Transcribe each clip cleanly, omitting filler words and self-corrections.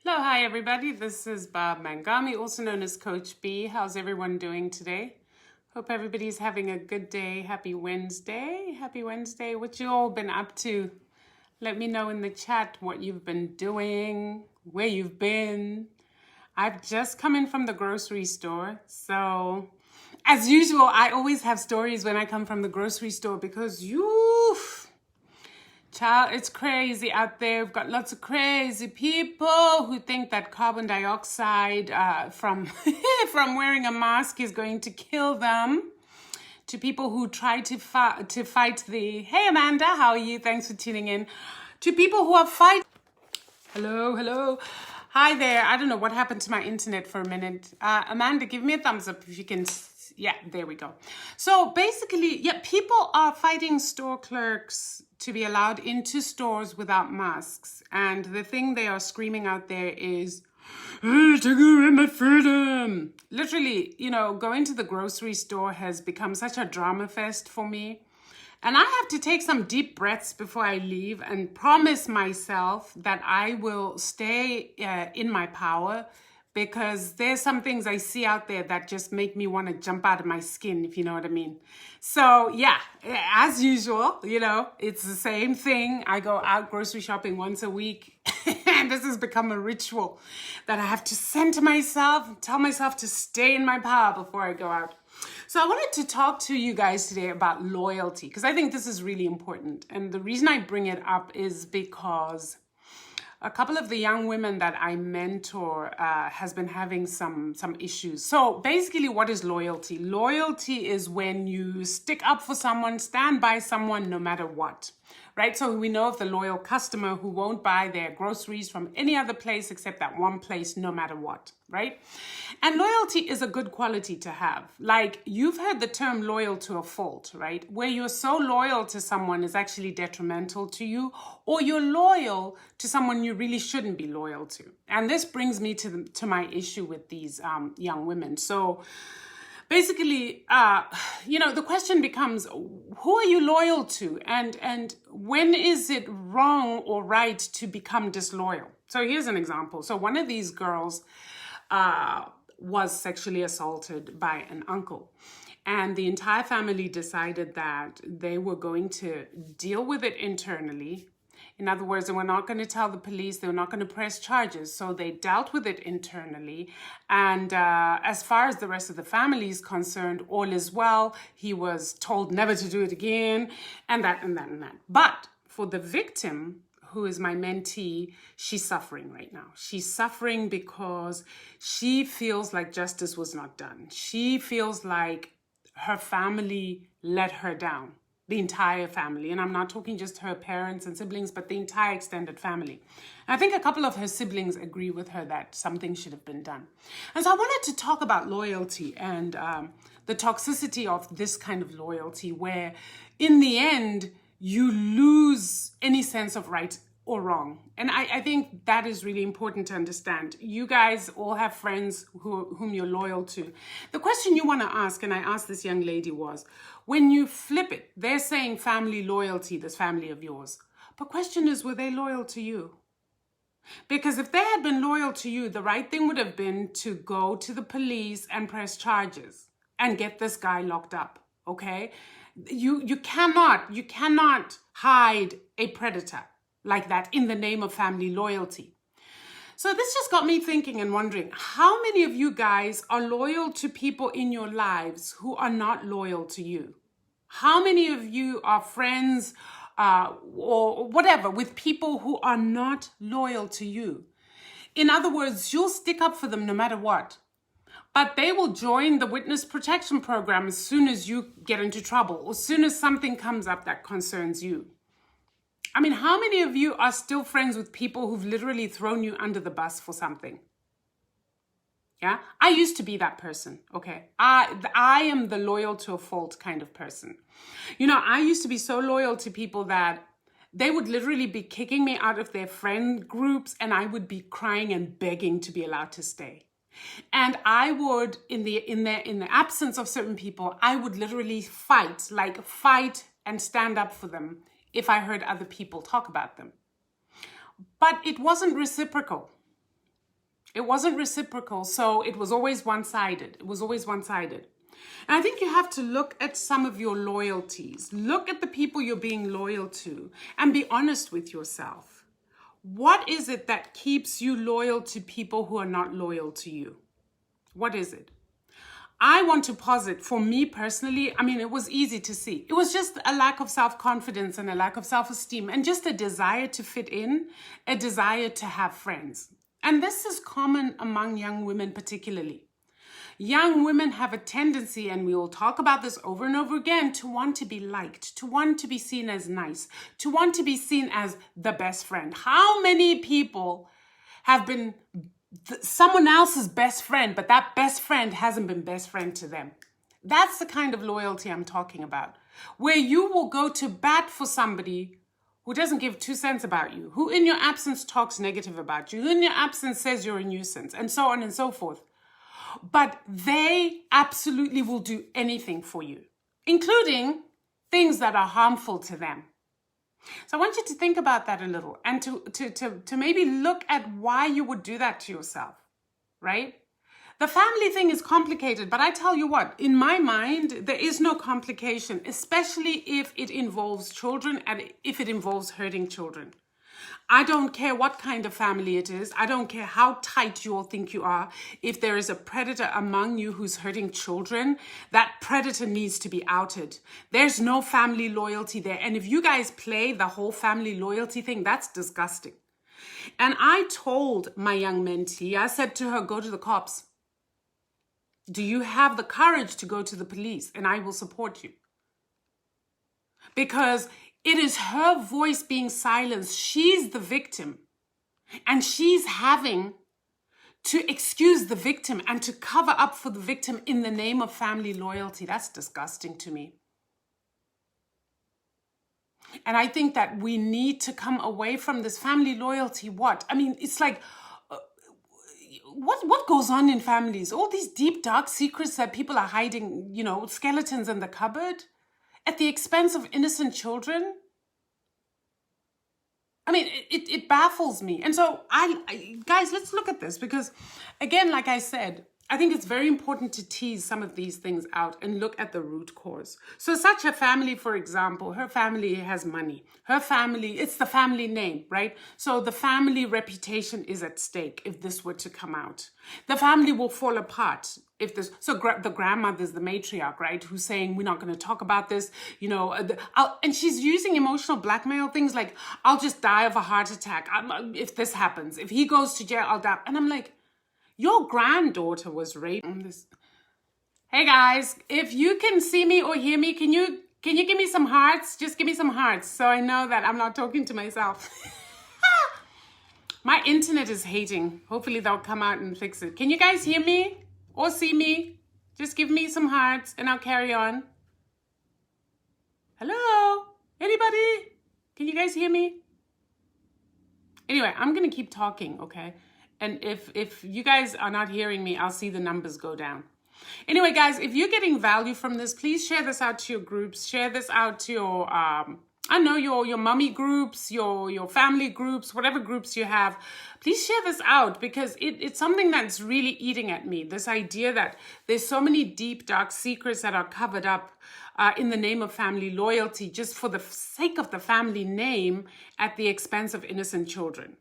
Hello, hi everybody. This is Bob Mangami, also known as Coach B. How's everyone doing today? Hope everybody's having a good day. Happy Wednesday. Happy Wednesday. What you all been up to? Let me know in the chat what you've been doing, where you've been. I've just come in from the grocery store. So, as usual, I always have stories when I come from the grocery store because child, it's crazy out there. We've got lots of crazy people who think that carbon dioxide from from wearing a mask is going to kill them. To people who try to fight the. Hey Amanda, how are you? Thanks for tuning in. To people who are fighting. Hello. Hi there. I don't know what happened to my internet for a minute. Amanda, give me a thumbs up if you can. Yeah, there we go. So basically, yeah, people are fighting store clerks to be allowed into stores without masks. And the thing they are screaming out there is, "Hey, take away my freedom." Literally, going to the grocery store has become such a drama fest for me. And I have to take some deep breaths before I leave and promise myself that I will stay in my power, because there's some things I see out there that just make me want to jump out of my skin, if you know what I mean. So yeah, as usual, it's the same thing. I go out grocery shopping once a week and this has become a ritual that I have to center myself and tell myself to stay in my power before I go out. So I wanted to talk to you guys today about loyalty, because I think this is really important. And the reason I bring it up is because a couple of the young women that I mentor has been having some issues. So basically, what is loyalty? Loyalty is when you stick up for someone, stand by someone no matter what, right? So we know of the loyal customer who won't buy their groceries from any other place except that one place no matter what, right? And loyalty is a good quality to have. Like, you've heard the term loyal to a fault, right? Where you're so loyal to someone is actually detrimental to you, or you're loyal to someone you really shouldn't be loyal to. And this brings me to my issue with these young women. So basically, the question becomes, who are you loyal to? And when is it wrong or right to become disloyal? So here's an example. So one of these girls was sexually assaulted by an uncle. And the entire family decided that they were going to deal with it internally. In other words, they were not going to tell the police, they were not going to press charges. So they dealt with it internally. And as far as the rest of the family is concerned, all is well. He was told never to do it again, and that. But for the victim, who is my mentee, she's suffering right now. She's suffering because she feels like justice was not done. She feels like her family let her down, the entire family. And I'm not talking just her parents and siblings, but the entire extended family. And I think a couple of her siblings agree with her that something should have been done. And so I wanted to talk about loyalty and the toxicity of this kind of loyalty, where in the end, you lose any sense of right or wrong. And I think that is really important to understand. You guys all have friends whom you're loyal to. The question you want to ask, and I asked this young lady, was, when you flip it, they're saying family loyalty, this family of yours. But question is, were they loyal to you? Because if they had been loyal to you, the right thing would have been to go to the police and press charges and get this guy locked up, okay? You cannot hide a predator like that in the name of family loyalty. So this just got me thinking and wondering, how many of you guys are loyal to people in your lives who are not loyal to you? How many of you are friends or whatever with people who are not loyal to you? In other words, you'll stick up for them no matter what. But they will join the witness protection program as soon as you get into trouble, or as soon as something comes up that concerns you. I mean, how many of you are still friends with people who've literally thrown you under the bus for something? Yeah, I used to be that person, okay? I am the loyal to a fault kind of person. I used to be so loyal to people that they would literally be kicking me out of their friend groups, and I would be crying and begging to be allowed to stay. And I would, in the absence of certain people, I would literally fight and stand up for them if I heard other people talk about them. But it wasn't reciprocal. It wasn't reciprocal, so it was always one-sided. It was always one-sided. And I think you have to look at some of your loyalties. Look at the people you're being loyal to and be honest with yourself. What is it that keeps you loyal to people who are not loyal to you? What is it? I want to posit, for me personally, I mean, it was easy to see. It was just a lack of self-confidence and a lack of self-esteem and just a desire to fit in, a desire to have friends. And this is common among young women particularly. Young women have a tendency, and we will talk about this over and over again, to want to be liked, to want to be seen as nice, to want to be seen as the best friend. How many people have been someone else's best friend, but that best friend hasn't been best friend to them? That's the kind of loyalty I'm talking about, where you will go to bat for somebody who doesn't give 2 cents about you, who in your absence talks negative about you, who in your absence says you're a nuisance, and so on and so forth. But they absolutely will do anything for you, including things that are harmful to them. So I want you to think about that a little and to maybe look at why you would do that to yourself, right? The family thing is complicated, but I tell you what, in my mind, there is no complication, especially if it involves children and if it involves hurting children. I don't care what kind of family it is. I don't care how tight you all think you are. If there is a predator among you who's hurting children, that predator needs to be outed. There's no family loyalty there. And if you guys play the whole family loyalty thing, that's disgusting. And I told my young mentee, I said to her, go to the cops. Do you have the courage to go to the police? And I will support you. Because it is her voice being silenced. She's the victim. And she's having to excuse the victim and to cover up for the victim in the name of family loyalty. That's disgusting to me. And I think that we need to come away from this family loyalty. What? I mean, it's like, what goes on in families? All these deep, dark secrets that people are hiding, you know, skeletons in the cupboard at the expense of innocent children. I mean, it baffles me. And so guys, let's look at this because, again, like I said, I think it's very important to tease some of these things out and look at the root cause. So such a family, for example, her family has money. Her family, it's the family name, right? So the family reputation is at stake if this were to come out. The family will fall apart if this, so the grandmother's the matriarch, right? Who's saying, we're not going to talk about this, you know, and she's using emotional blackmail, things like, I'll just die of a heart attack if this happens. If he goes to jail, I'll die. And I'm like, your granddaughter was raped. Hey guys, if you can see me or hear me, can you give me some hearts? Just give me some hearts so I know that I'm not talking to myself. My internet is hating. Hopefully they'll come out and fix it. Can you guys hear me or see me? Just give me some hearts and I'll carry on. Hello? Anybody? Can you guys hear me? Anyway, I'm going to keep talking, okay? And if you guys are not hearing me, I'll see the numbers go down. Anyway, guys, if you're getting value from this, please share this out to your groups. Share this out to your, your mommy groups, your family groups, whatever groups you have. Please share this out because it's something that's really eating at me. This idea that there's so many deep, dark secrets that are covered up in the name of family loyalty, just for the sake of the family name at the expense of innocent children.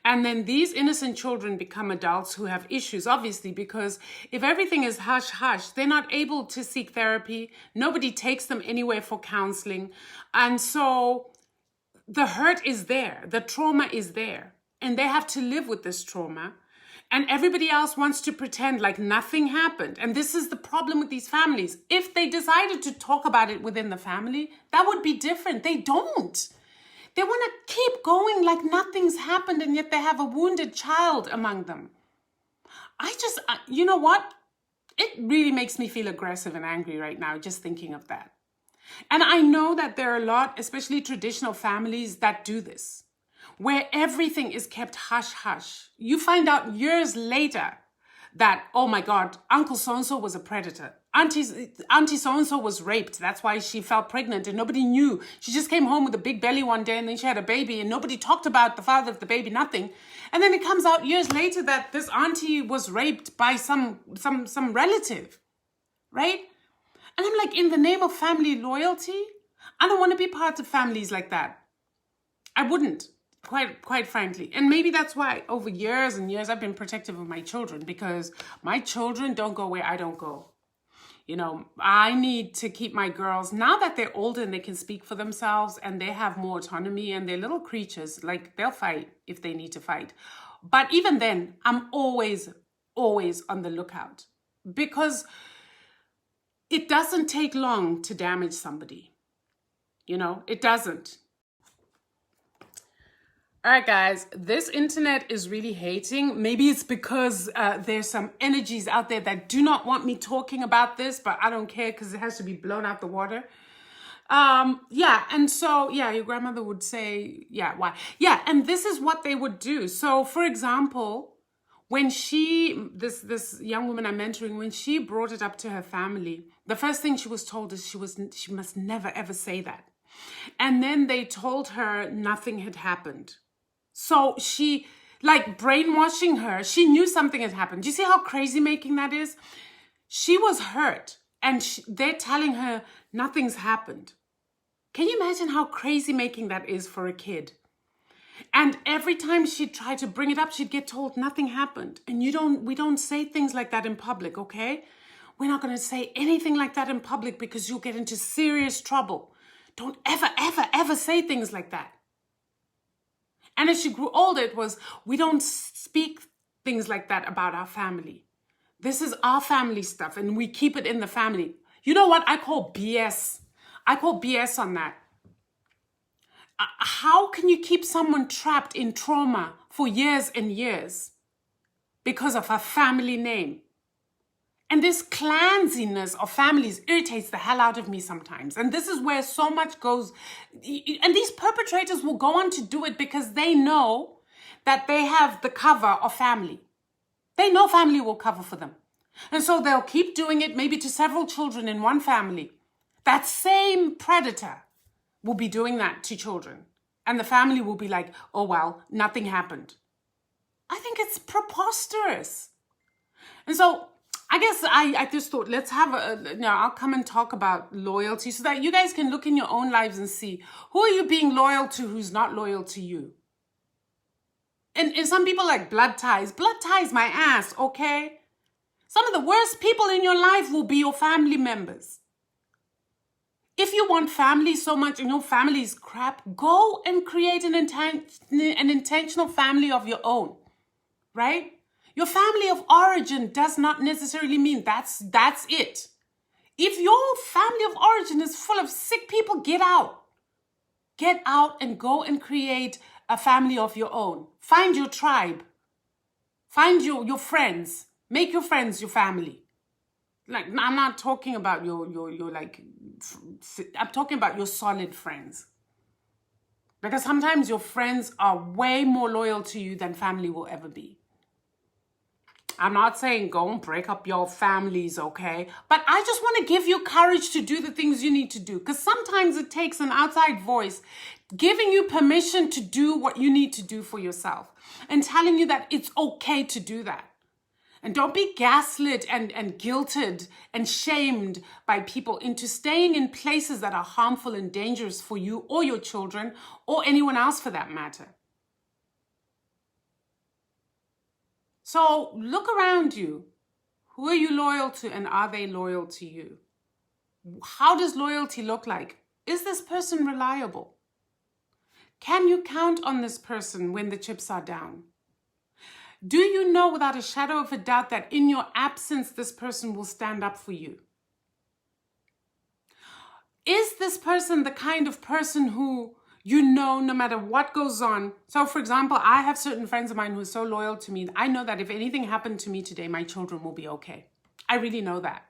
And then these innocent children become adults who have issues, obviously, because if everything is hush-hush, they're not able to seek therapy. Nobody takes them anywhere for counseling. And so the hurt is there. The trauma is there. And they have to live with this trauma. And everybody else wants to pretend like nothing happened. And this is the problem with these families. If they decided to talk about it within the family, that would be different. They don't. They want to keep going like nothing's happened, and yet they have a wounded child among them. You know what? It really makes me feel aggressive and angry right now, just thinking of that. And I know that there are a lot, especially traditional families, that do this, where everything is kept hush-hush. You find out years later that, oh my God, Uncle so-and-so was a predator. Auntie so-and-so was raped. That's why she fell pregnant and nobody knew. She just came home with a big belly one day and then she had a baby and nobody talked about the father of the baby, nothing. And then it comes out years later that this auntie was raped by some relative, right? And I'm like, in the name of family loyalty, I don't want to be part of families like that. I wouldn't, quite frankly. And maybe that's why over years and years I've been protective of my children, because my children don't go where I don't go. You know, I need to keep my girls, now that they're older and they can speak for themselves and they have more autonomy and they're little creatures, like they'll fight if they need to fight. But even then, I'm always on the lookout, because it doesn't take long to damage somebody. You know, it doesn't. All right, guys, this internet is really hating. Maybe it's because there's some energies out there that do not want me talking about this, but I don't care because it has to be blown out the water. Yeah, and so, yeah, your grandmother would say, yeah, why? Yeah, and this is what they would do. So, for example, when this young woman I'm mentoring, when she brought it up to her family, the first thing she was told is she must never, ever say that. And then they told her nothing had happened. So she, like brainwashing her, she knew something had happened. Do you see how crazy making that is? She was hurt and they're telling her nothing's happened. Can you imagine how crazy making that is for a kid? And every time she'd try to bring it up, she'd get told nothing happened. And we don't say things like that in public, okay? We're not going to say anything like that in public because you'll get into serious trouble. Don't ever, ever, ever say things like that. And as she grew older, it was, we don't speak things like that about our family. This is our family stuff and we keep it in the family. You know what? I call BS. I call BS on that. How can you keep someone trapped in trauma for years and years because of a family name? And this clansiness of families irritates the hell out of me sometimes. And this is where so much goes. And these perpetrators will go on to do it because they know that they have the cover of family. They know family will cover for them. And so they'll keep doing it, maybe to several children in one family. That same predator will be doing that to children. And the family will be like, oh, well, nothing happened. I think it's preposterous. And so I guess I just thought, let's have I'll come and talk about loyalty so that you guys can look in your own lives and see, who are you being loyal to who's not loyal to you? And some people like blood ties. Blood ties my ass, okay? Some of the worst people in your life will be your family members. If you want family so much and your family is crap, go and create an intentional family of your own, right? Your family of origin does not necessarily mean that's it. If your family of origin is full of sick people, get out. Get out and go and create a family of your own. Find your tribe. Find your friends. Make your friends your family. Like, I'm not talking about your like, I'm talking about your solid friends. Because sometimes your friends are way more loyal to you than family will ever be. I'm not saying go and break up your families, okay? But I just want to give you courage to do the things you need to do. Because sometimes it takes an outside voice giving you permission to do what you need to do for yourself. And telling you that it's okay to do that. And don't be gaslit and guilted and shamed by people into staying in places that are harmful and dangerous for you or your children or anyone else for that matter. So look around you. Who are you loyal to and are they loyal to you? How does loyalty look like? Is this person reliable? Can you count on this person when the chips are down? Do you know without a shadow of a doubt that in your absence, this person will stand up for you? Is this person the kind of person who you know no matter what goes on? So for example, I have certain friends of mine who are so loyal to me. I know that if anything happened to me today, my children will be okay. I really know that.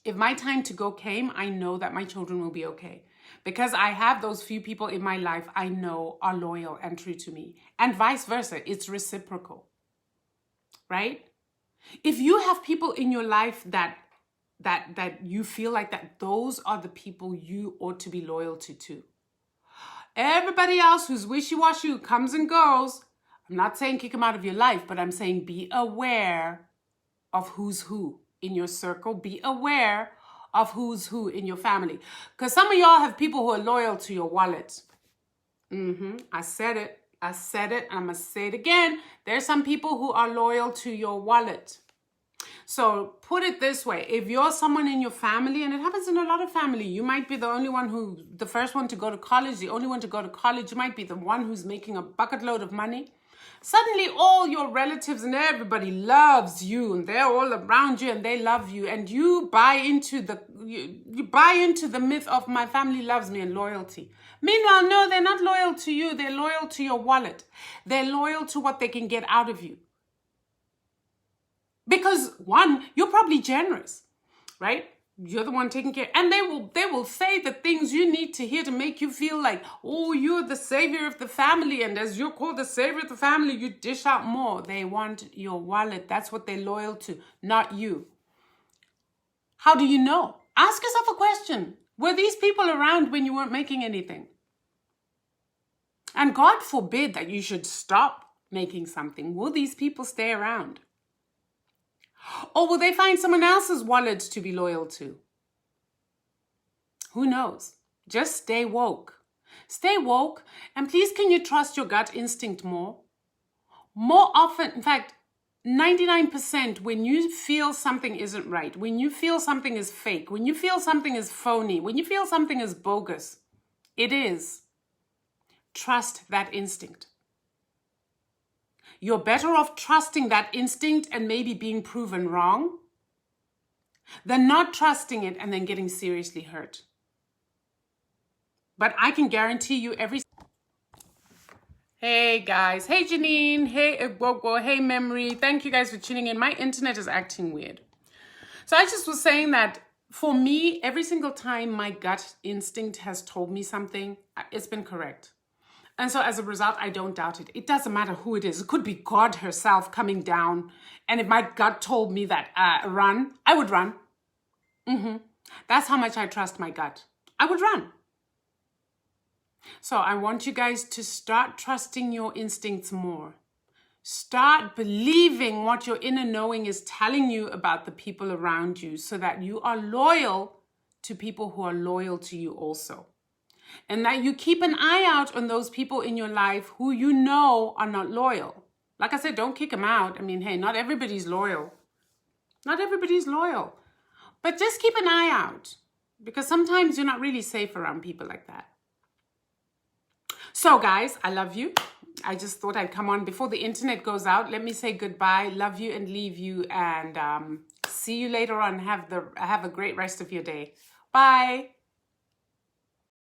If my time to go came, I know that my children will be okay. Because I have those few people in my life I know are loyal and true to me. And vice versa, it's reciprocal, right? If you have people in your life that that you feel like that those are the people you ought to be loyal to too. Everybody else who's wishy-washy, who comes and goes, I'm not saying kick them out of your life, but I'm saying be aware of who's who in your circle. Be aware of who's who in your family. Because some of y'all have people who are loyal to your wallet. I said it, and I'm going to say it again. There's some people who are loyal to your wallet. So put it this way, if you're someone in your family, and it happens in a lot of family, you might be the first one to go to college, the only one to go to college, you might be the one who's making a bucket load of money. Suddenly all your relatives and everybody loves you, and they're all around you and they love you, and you buy into the myth of my family loves me and loyalty. Meanwhile, no, they're not loyal to you, they're loyal to your wallet. They're loyal to what they can get out of you. Because one, you're probably generous, right? You're the one taking care. And they will say the things you need to hear to make you feel like, oh, you're the savior of the family. And as you're called the savior of the family, you dish out more. They want your wallet. That's what they're loyal to, not you. How do you know? Ask yourself a question. Were these people around when you weren't making anything? And God forbid that you should stop making something. Will these people stay around? Or will they find someone else's wallet to be loyal to? Who knows? Just stay woke. Stay woke, and please can you trust your gut instinct more? More often, in fact, 99% when you feel something isn't right, when you feel something is fake, when you feel something is phony, when you feel something is bogus, it is. Trust that instinct. You're better off trusting that instinct and maybe being proven wrong than not trusting it and then getting seriously hurt. But I can guarantee you Hey guys, hey Janine, hey Igbogo, hey Memory. Thank you guys for tuning in. My internet is acting weird. So I just was saying that for me, every single time my gut instinct has told me something, it's been correct. And so as a result, I don't doubt it. It doesn't matter who it is. It could be God herself coming down. And if my gut told me that run, I would run. That's how much I trust my gut. I would run. So I want you guys to start trusting your instincts more. Start believing what your inner knowing is telling you about the people around you so that you are loyal to people who are loyal to you also. And that you keep an eye out on those people in your life who you know are not loyal. Like I said, don't kick them out. I mean, hey, not everybody's loyal. Not everybody's loyal. But just keep an eye out. Because sometimes you're not really safe around people like that. So guys, I love you. I just thought I'd come on before the internet goes out. Let me say goodbye. Love you and leave you. And see you later on. Have a great rest of your day. Bye.